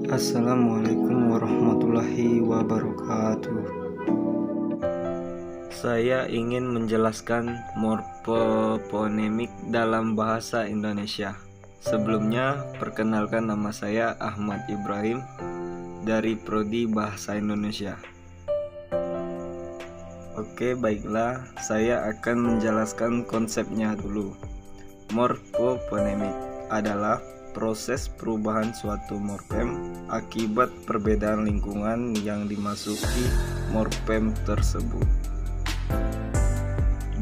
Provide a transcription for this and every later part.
Assalamualaikum warahmatullahi wabarakatuh. Saya ingin menjelaskan morfoponemik dalam bahasa Indonesia. Sebelumnya, perkenalkan, nama saya Ahmad Ibrahim dari Prodi Bahasa Indonesia. Oke, baiklah, saya akan menjelaskan konsepnya dulu. Morfoponemik adalah proses perubahan suatu morfem akibat perbedaan lingkungan yang dimasuki morfem tersebut.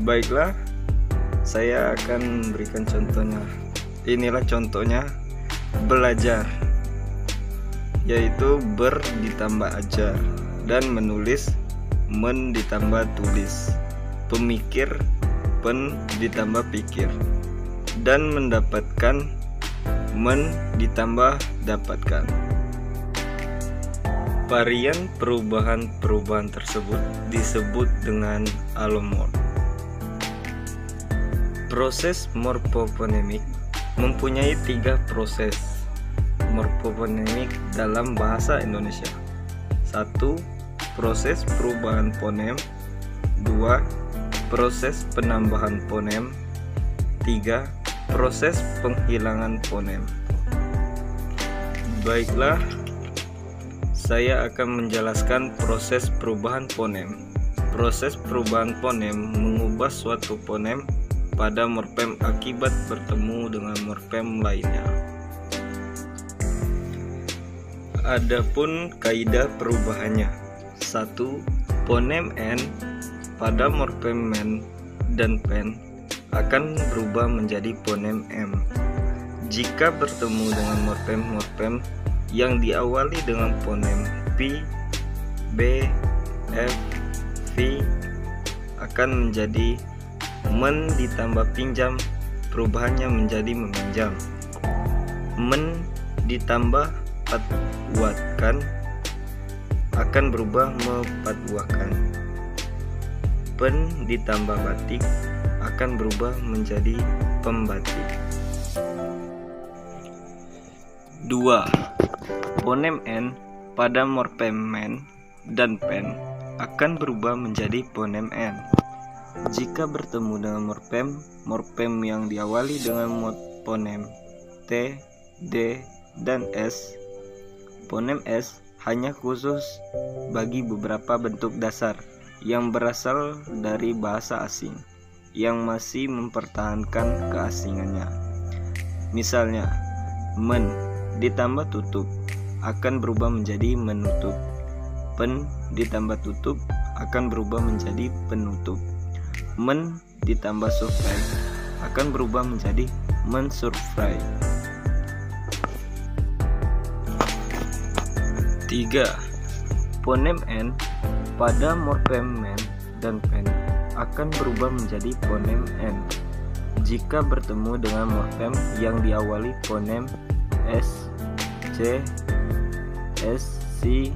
Baiklah, saya akan memberikan contohnya. Inilah contohnya belajar, yaitu ber ditambah ajar, dan menulis men ditambah tulis, pemikir pen ditambah pikir, dan mendapatkan men ditambah dapatkan. Varian perubahan-perubahan tersebut disebut dengan alomorf. Proses morfoponemik mempunyai 3 proses morfoponemik dalam bahasa Indonesia. 1. Proses perubahan fonem. 2. Proses penambahan fonem. 3. Proses penghilangan fonem. Baiklah, saya akan menjelaskan proses perubahan fonem. Proses perubahan fonem mengubah suatu fonem pada morfem akibat bertemu dengan morfem lainnya. Adapun kaidah perubahannya: 1. Fonem n pada morfem men dan pen akan berubah menjadi fonem m jika bertemu dengan morfem-morfem yang diawali dengan fonem p, b, f, v akan menjadi men ditambah pinjam, perubahannya menjadi meminjam. Men ditambah patwatkan akan berubah mepatwakan. Pen ditambah batik akan berubah menjadi pembatik. 2. Fonem n pada morfem men dan pen akan berubah menjadi fonem n jika bertemu dengan morfem yang diawali dengan fonem t, d, dan s. Fonem s hanya khusus bagi beberapa bentuk dasar yang berasal dari bahasa asing yang masih mempertahankan keasingannya. Misalnya, men ditambah tutup akan berubah menjadi menutup. Pen ditambah tutup akan berubah menjadi penutup. Men ditambah survei akan berubah menjadi mensurvei. 3. Fonem n pada morfem men dan pen akan berubah menjadi fonem n jika bertemu dengan morfem yang diawali fonem s, c, s, c,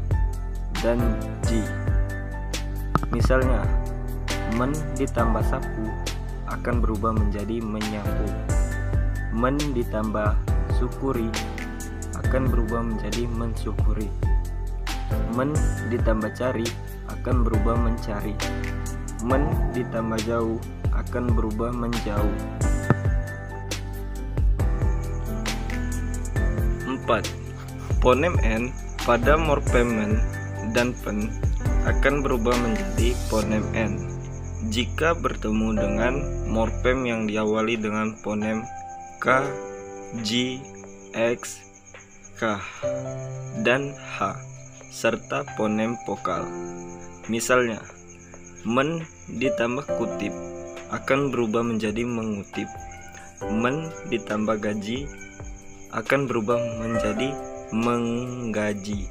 dan g. Misalnya, men ditambah sapu akan berubah menjadi menyapu. Men ditambah syukuri akan berubah menjadi mensyukuri. Men ditambah cari akan berubah mencari. Men ditambah jauh akan berubah menjauh. 4. Fonem n pada morfem men dan pen akan berubah menjadi fonem n jika bertemu dengan morfem yang diawali dengan fonem k, j, x, k, dan h serta fonem vokal. Misalnya, men ditambah kutip akan berubah menjadi mengutip. Men ditambah gaji akan berubah menjadi menggaji.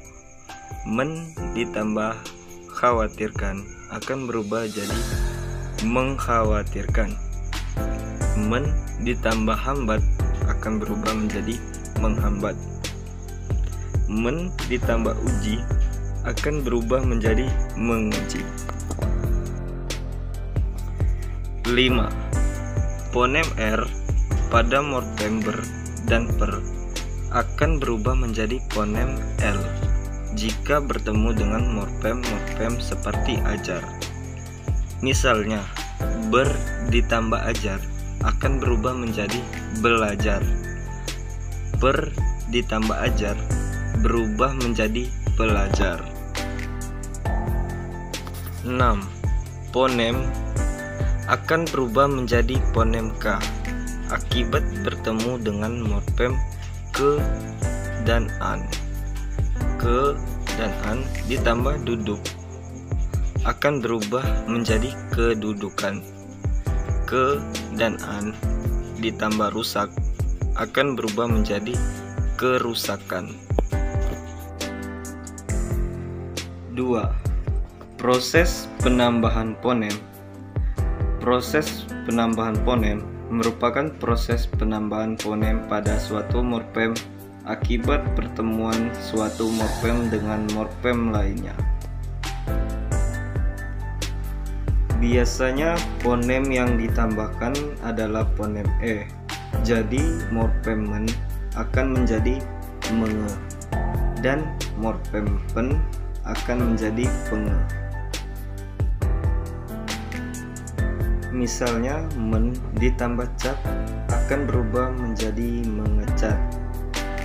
Men ditambah khawatirkan akan berubah jadi mengkhawatirkan. Men ditambah hambat akan berubah menjadi menghambat. Men ditambah uji akan berubah menjadi menguji. 5. Fonem R pada morfem ber dan per akan berubah menjadi fonem L jika bertemu dengan morfem-morfem seperti ajar. Misalnya, ber ditambah ajar akan berubah menjadi belajar. Per ditambah ajar berubah menjadi belajar. 6. Fonem akan berubah menjadi fonem K akibat bertemu dengan morfem ke dan an. Ke dan an ditambah duduk akan berubah menjadi kedudukan. Ke dan an ditambah rusak akan berubah menjadi kerusakan. 2. Proses penambahan fonem. Proses penambahan fonem merupakan proses penambahan fonem pada suatu morfem akibat pertemuan suatu morfem dengan morfem lainnya. Biasanya fonem yang ditambahkan adalah fonem E. Jadi morfem men akan menjadi menge dan morfem pen akan menjadi penge. Misalnya men ditambah cat akan berubah menjadi mengecat.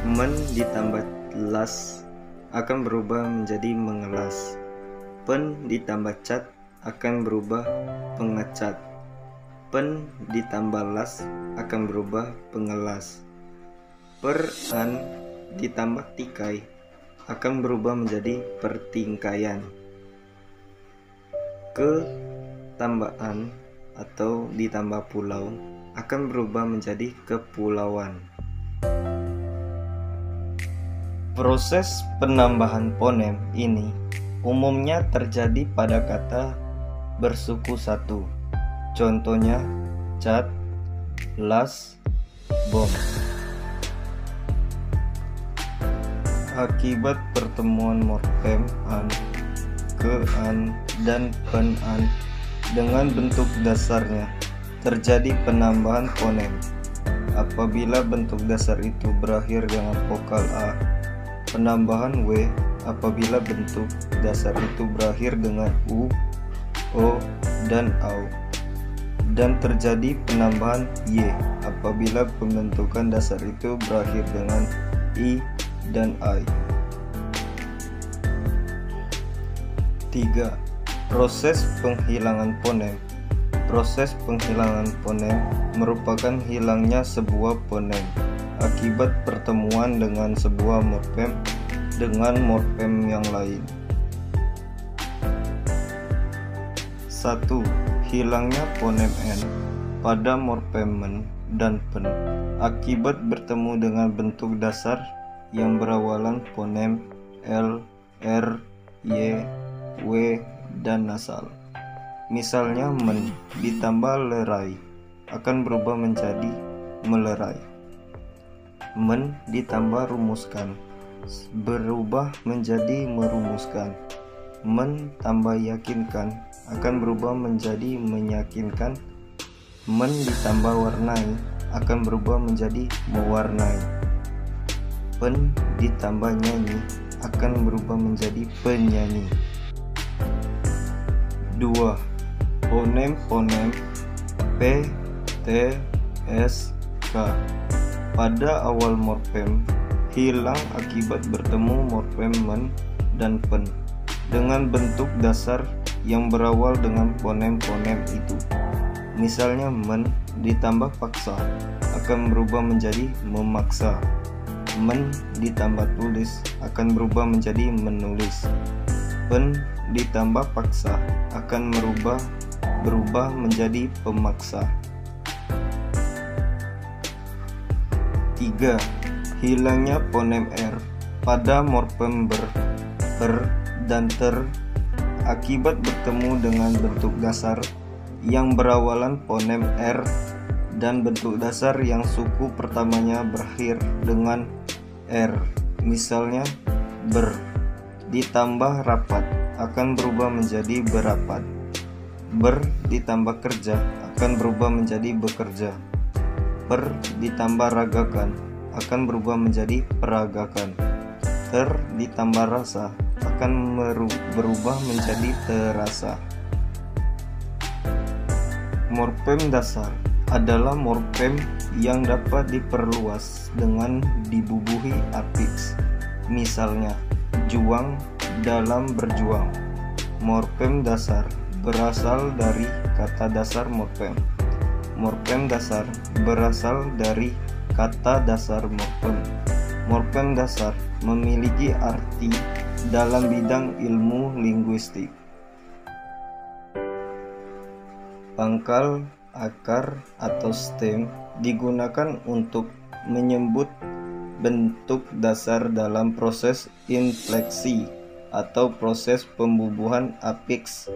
Men ditambah las akan berubah menjadi mengelas. Pen ditambah cat akan berubah pengecat. Pen ditambah las akan berubah pengelas. Per an ditambah tikai akan berubah menjadi pertingkaian. Ke tambah an atau ditambah pulau akan berubah menjadi kepulauan. Proses penambahan fonem ini umumnya terjadi pada kata bersuku satu. Contohnya cat, las, bom. Akibat pertemuan morfem an, ke an, dan pen an dengan bentuk dasarnya terjadi penambahan fonem. Apabila bentuk dasar itu berakhir dengan vokal A, penambahan W apabila bentuk dasar itu berakhir dengan U, O, dan AU. Dan terjadi penambahan Y apabila pembentukan dasar itu berakhir dengan I dan I. 3. Proses penghilangan fonem. Proses penghilangan fonem merupakan hilangnya sebuah fonem akibat pertemuan dengan sebuah morfem dengan morfem yang lain. 1. Hilangnya fonem N pada morfem men dan pen akibat bertemu dengan bentuk dasar yang berawalan fonem L, R, Y, W, dan nasal. Misalnya men ditambah lerai akan berubah menjadi melerai. Men ditambah rumuskan berubah menjadi merumuskan. Men tambah yakinkan akan berubah menjadi meyakinkan. Men ditambah warnai akan berubah menjadi mewarnai. Pen ditambah nyanyi akan berubah menjadi penyanyi. 2. Fonem-fonem P, T, S, K pada awal morfem hilang akibat bertemu morfem men dan pen dengan bentuk dasar yang berawal dengan fonem-fonem itu. Misalnya men ditambah paksa akan berubah menjadi memaksa. Men ditambah tulis akan berubah menjadi menulis. Pen ditambah paksa akan berubah menjadi pemaksa. 3. Hilangnya fonem R pada morfem ber, dan ter akibat bertemu dengan bentuk dasar yang berawalan fonem R dan bentuk dasar yang suku pertamanya berakhir dengan R. Misalnya ber ditambah rapat akan berubah menjadi berapat. Ber ditambah kerja akan berubah menjadi bekerja. Per ditambah ragakan akan berubah menjadi peragakan. Ter ditambah rasa akan berubah menjadi terasa. Morfem dasar adalah morfem yang dapat diperluas dengan dibubuhi afiks. Misalnya, juang dalam berjuang. Morfem dasar berasal dari kata dasar morfem. Morfem dasar berasal dari kata dasar morfem. Morfem dasar memiliki arti dalam bidang ilmu linguistik. Pangkal, akar, atau stem digunakan untuk menyebut bentuk dasar dalam proses infleksi atau proses pembubuhan afiks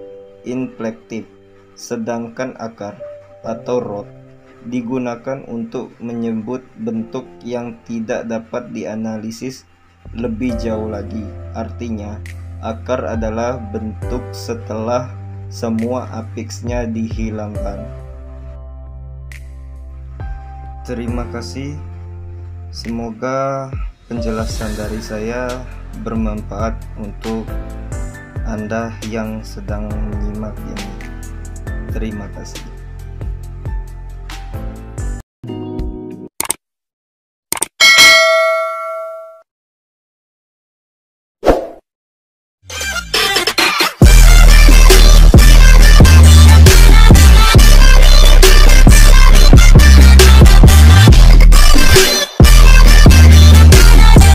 inflektif, sedangkan akar atau root digunakan untuk menyebut bentuk yang tidak dapat dianalisis lebih jauh lagi. Artinya, akar adalah bentuk setelah semua afiksnya dihilangkan. Terima kasih. Semoga penjelasan dari saya bermanfaat untuk Anda yang sedang menyimak ini. Terima kasih.